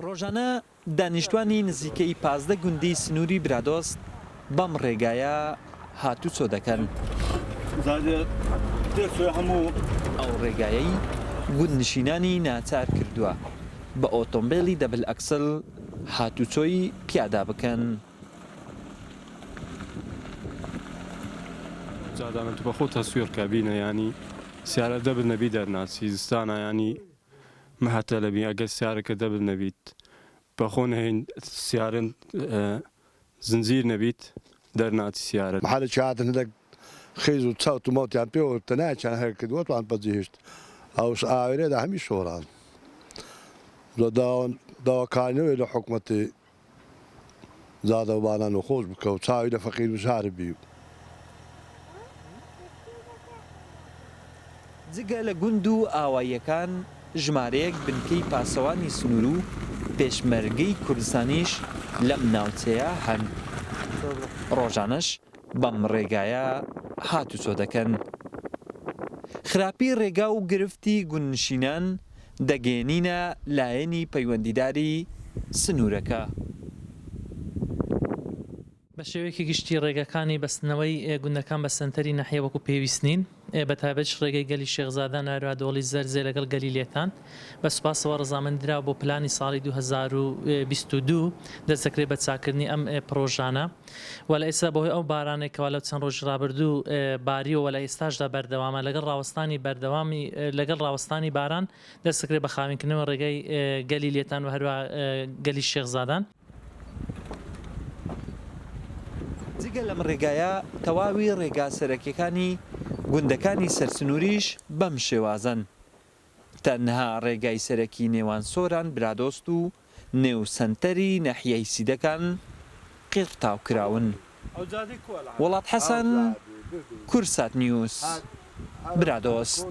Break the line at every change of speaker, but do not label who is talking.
ڕۆژانە دانیشتوانی نزیکەی 15 گوندی سنووری برادۆست بەم ڕێگایە هاتوچۆ دەکەن. ئەو ڕێگایەی گوندنشینانی ناچار کردووە بە ئۆتۆمبیلی دەبل ئەکسل هاتوچۆی پیادا بکەن.
جادانە تو بەخۆ تەسوێرکە بینە ینی سیارە دەبل نەبی دەرناچی زستانە ینی مەهاتە لەبی ئەگەر سیارەکە دەبل نەبیت بەخۆ نەهێن سیارن زنجیر نەبیت دەرناچی سیارە
محلێکی هاتن هەندێک خێز و چاوت و ماوتیان پێوە نایچیان هەر کردووەتوان بەجێهێشت ئەوش ئاوێرێدا هەمی شۆڕان داواکارنەوەی لە حکوومەتی زادە و بانان و خۆش بکە و چاوی لە فەقیر وشارە بی.
جگە لە گوند و ئاواییەکان ژمارەیەک بنکەی پاسەوانی سنوور و پێشمەرگەی کوردستانیش لەم ناوچەیە هەن. ڕۆژانەش بەم ڕێگایە هاتوچۆ دەکەن. خراپی ڕێگا و گرفتی گوندنشینان دەگەێنینە لایەنی پەیوەندیداری سنوورەکە.
بە شێوەیەکی گشتی ڕێگەکانی بەستنەوەی گوندەکان بە سنتەری ناحیە وەکو پێویست نین بەتابەت ڕێگەی گەلی شێخزادە ناروادۆڵی زەرزێ لەگەڵ گەلی لێتان بە سوپاسەوە ڕەزامەندرا بۆ پلانی ساڵی 2022 دەست دەکرێت بە چاکردنی ئەم پرۆژانە و لە ئێستا بەهۆی ئەو بارانێکەوە لەو چەند ڕۆژ ڕابردوو باریەوە لە ئێستاشدا بەردەوامە لەگەڵ ڕاوەستانی باران دەست دەکرێت بە خاوینکردنەوە ڕێگەی گەلی لێتان و هەروە گەلی شێخزادان.
جگە لەم ڕێگایە تەواوی ڕێگا سەرەکیەکانی گوندەکانی سەرسنووریش بەم شێوازن. تەنها ڕێگای سەرەکی نێوان سۆران برادۆست و نێو سەنتەری ناحیەی سیدەکان قیرتاو کراون. وڵات حەسەن، کورسات نیوز، برادۆست.